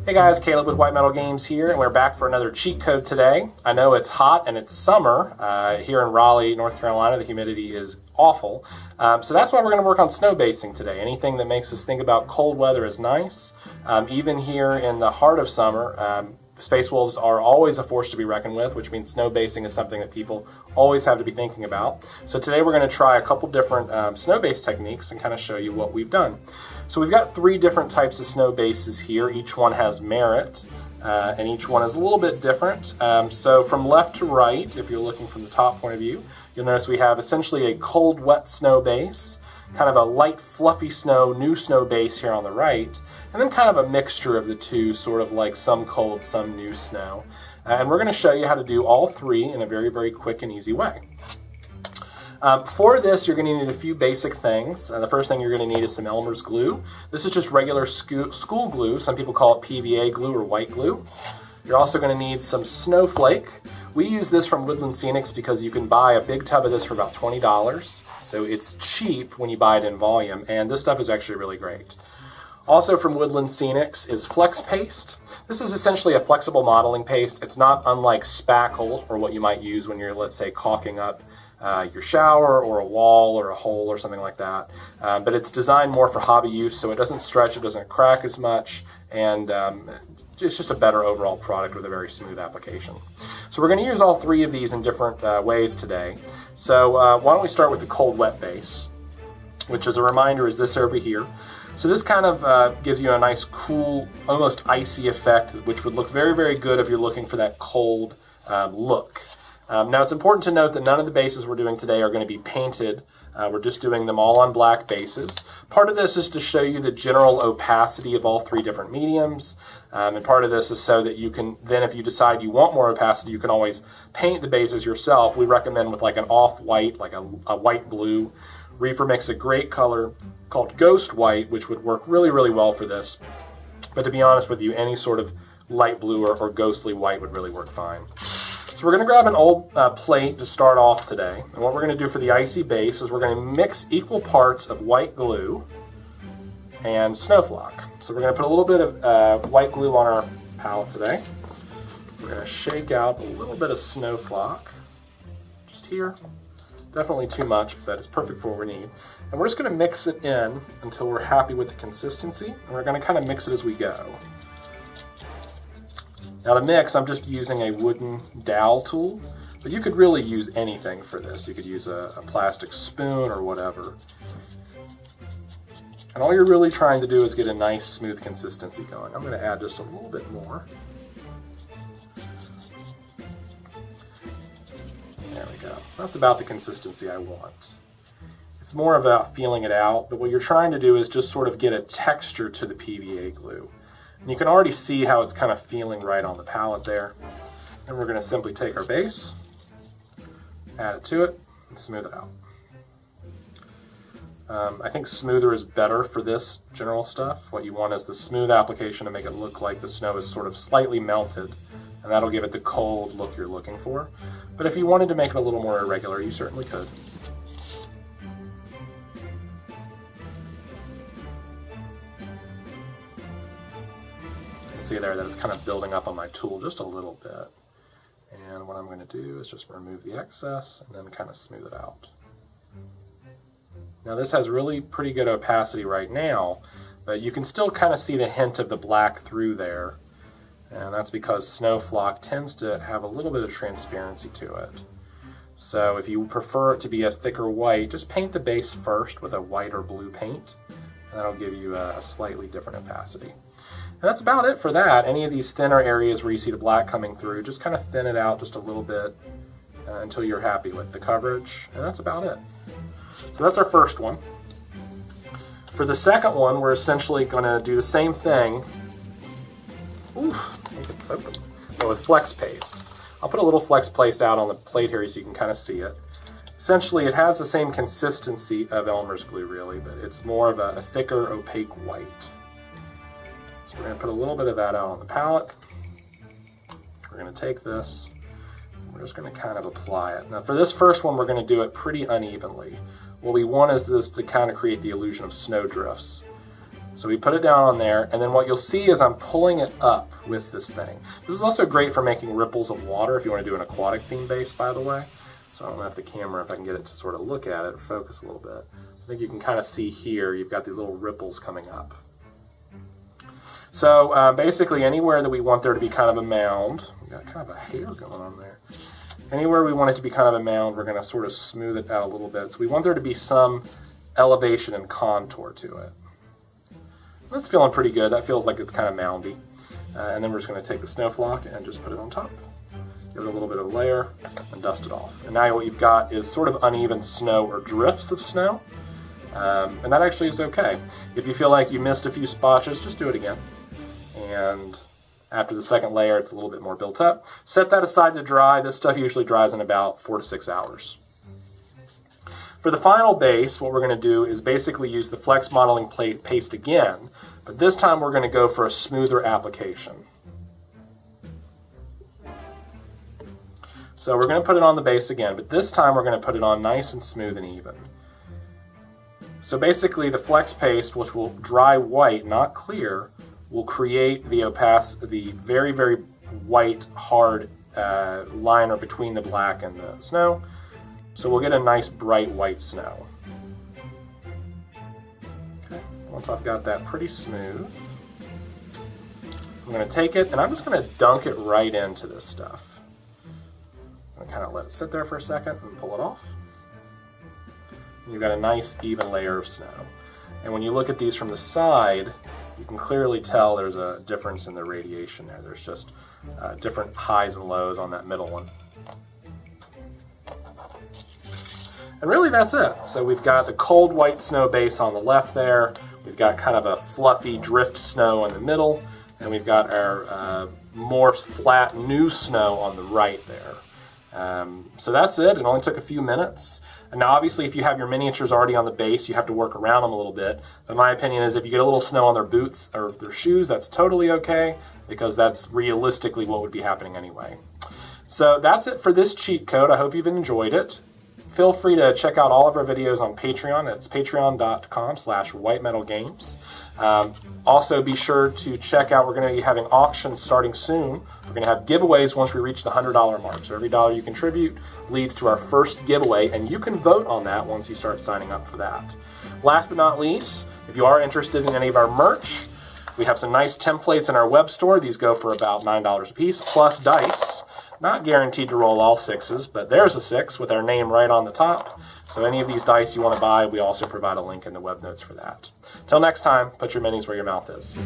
Hey guys, Caleb with White Metal Games here, and we're back for another cheat code today. I know it's hot and it's summer here in Raleigh, North Carolina. The humidity is awful. So that's why we're going to work on snow basing today. Anything that makes us think about cold weather is nice. Even here in the heart of summer, space wolves are always a force to be reckoned with, which means snow basing is something that people always have to be thinking about. So today we're going to try a couple different snow base techniques and kind of show you what we've done. So we've got three different types of snow bases here. Each one has merit, and each one is a little bit different. So from left to right, if you're looking from the top point of view, you'll notice we have essentially a cold, wet snow base, kind of a light, fluffy snow, new snow base here on the right, and then kind of a mixture of the two, sort of like some cold, some new snow. And we're going to show you how to do all three in a very, very quick and easy way. For this, you're going to need a few basic things. The first thing you're going to need is some Elmer's glue. This is just regular school glue. Some people call it PVA glue or white glue. You're also going to need some snowflake. We use this from Woodland Scenics because you can buy a big tub of this for about $20. So it's cheap when you buy it in volume, and this stuff is actually really great. Also from Woodland Scenics is flex paste. This is essentially a flexible modeling paste. It's not unlike spackle or what you might use when you're, let's say, caulking up your shower or a wall or a hole or something like that. But it's designed more for hobby use, so it doesn't stretch, it doesn't crack as much, and it's just a better overall product with a very smooth application. So we're going to use all three of these in different ways today. So why don't we start with the cold wet base, which as a reminder is this over here. So this kind of gives you a nice cool, almost icy effect, which would look very, very good if you're looking for that cold look. Now it's important to note that none of the bases we're doing today are going to be painted. We're just doing them all on black bases. Part of this is to show you the general opacity of all three different mediums. And part of this is so that you can, then if you decide you want more opacity, you can always paint the bases yourself. We recommend with like an off-white, like a white blue. Reaper makes a great color called Ghost White, which would work really, really well for this. But to be honest with you, any sort of light blue or ghostly white would really work fine. So we're going to grab an old plate to start off today. And what we're going to do for the icy base is we're going to mix equal parts of white glue and snowflock. So we're going to put a little bit of white glue on our palette today. We're going to shake out a little bit of snowflock just here. Definitely too much, but it's perfect for what we need. And we're just going to mix it in until we're happy with the consistency, and we're going to kind of mix it as we go. Now to mix, I'm just using a wooden dowel tool, but you could really use anything for this. You could use a plastic spoon or whatever. And all you're really trying to do is get a nice smooth consistency going. I'm going to add just a little bit more. There we go. That's about the consistency I want. It's more about feeling it out, but what you're trying to do is just sort of get a texture to the PVA glue. And you can already see how it's kind of feeling right on the palette there. And we're going to simply take our base, add it to it, and smooth it out. I think smoother is better for this general stuff. What you want is the smooth application to make it look like the snow is sort of slightly melted, and that'll give it the cold look you're looking for. But if you wanted to make it a little more irregular, you certainly could. You can see there that it's kind of building up on my tool just a little bit. And what I'm going to do is just remove the excess and then kind of smooth it out. Now this has really pretty good opacity right now, but you can still kind of see the hint of the black through there. And that's because snowflock tends to have a little bit of transparency to it. So if you prefer it to be a thicker white, just paint the base first with a white or blue paint, and that'll give you a slightly different opacity. And that's about it for that. Any of these thinner areas where you see the black coming through, just kind of thin it out just a little bit until you're happy with the coverage, and that's about it. So that's our first one. For the second one, we're essentially going to do the same thing. Oof, it's open. But with flex paste. I'll put a little flex paste out on the plate here so you can kind of see it. Essentially, it has the same consistency of Elmer's glue, really, but it's more of a thicker, opaque white. So we're going to put a little bit of that out on the palette. We're going to take this, and we're just going to kind of apply it. Now for this first one, we're going to do it pretty unevenly. What we want is this to kind of create the illusion of snowdrifts. So we put it down on there, and then what you'll see is I'm pulling it up with this thing. This is also great for making ripples of water if you want to do an aquatic theme base, by the way. So I don't know if the camera, if I can get it to sort of look at it, focus a little bit. I think you can kind of see here, you've got these little ripples coming up. So basically anywhere that we want there to be kind of a mound, we got kind of a hair going on there. Anywhere we want it to be kind of a mound, we're going to sort of smooth it out a little bit. So we want there to be some elevation and contour to it. That's feeling pretty good. That feels like it's kind of moundy. And then we're just going to take the snow flock and just put it on top. Give it a little bit of a layer and dust it off. And now what you've got is sort of uneven snow or drifts of snow. And that actually is okay. If you feel like you missed a few spotches, just do it again. And after the second layer, it's a little bit more built up. Set that aside to dry. This stuff usually dries in about 4 to 6 hours. For the final base, what we're going to do is basically use the Flex modeling paste again, but this time we're going to go for a smoother application. So we're going to put it on the base again, but this time we're going to put it on nice and smooth and even. So basically the Flex paste, which will dry white, not clear, will create the very, very white, hard liner between the black and the snow. So we'll get a nice bright white snow. Okay. Once I've got that pretty smooth, I'm going to take it and I'm just going to dunk it right into this stuff. I'm going to kind of let it sit there for a second and pull it off. And you've got a nice even layer of snow. And when you look at these from the side, you can clearly tell there's a difference in the radiation there. There's just different highs and lows on that middle one. And really that's it. So we've got the cold white snow base on the left there, we've got kind of a fluffy drift snow in the middle, and we've got our more flat new snow on the right there. So that's it. It only took a few minutes. And now obviously if you have your miniatures already on the base, you have to work around them a little bit. But my opinion is if you get a little snow on their boots or their shoes, that's totally okay, because that's realistically what would be happening anyway. So that's it for this cheat code. I hope you've enjoyed it. Feel free to check out all of our videos on Patreon. It's patreon.com/whitemetalgames. Also be sure to check out, we're going to be having auctions starting soon. We're going to have giveaways once we reach the $100 mark. So every dollar you contribute leads to our first giveaway, and you can vote on that once you start signing up for that. Last but not least, if you are interested in any of our merch, we have some nice templates in our web store. These go for about $9 a piece, plus dice. Not guaranteed to roll all sixes, but there's a 6 with our name right on the top. So any of these dice you want to buy, we also provide a link in the web notes for that. Till next time, put your minis where your mouth is.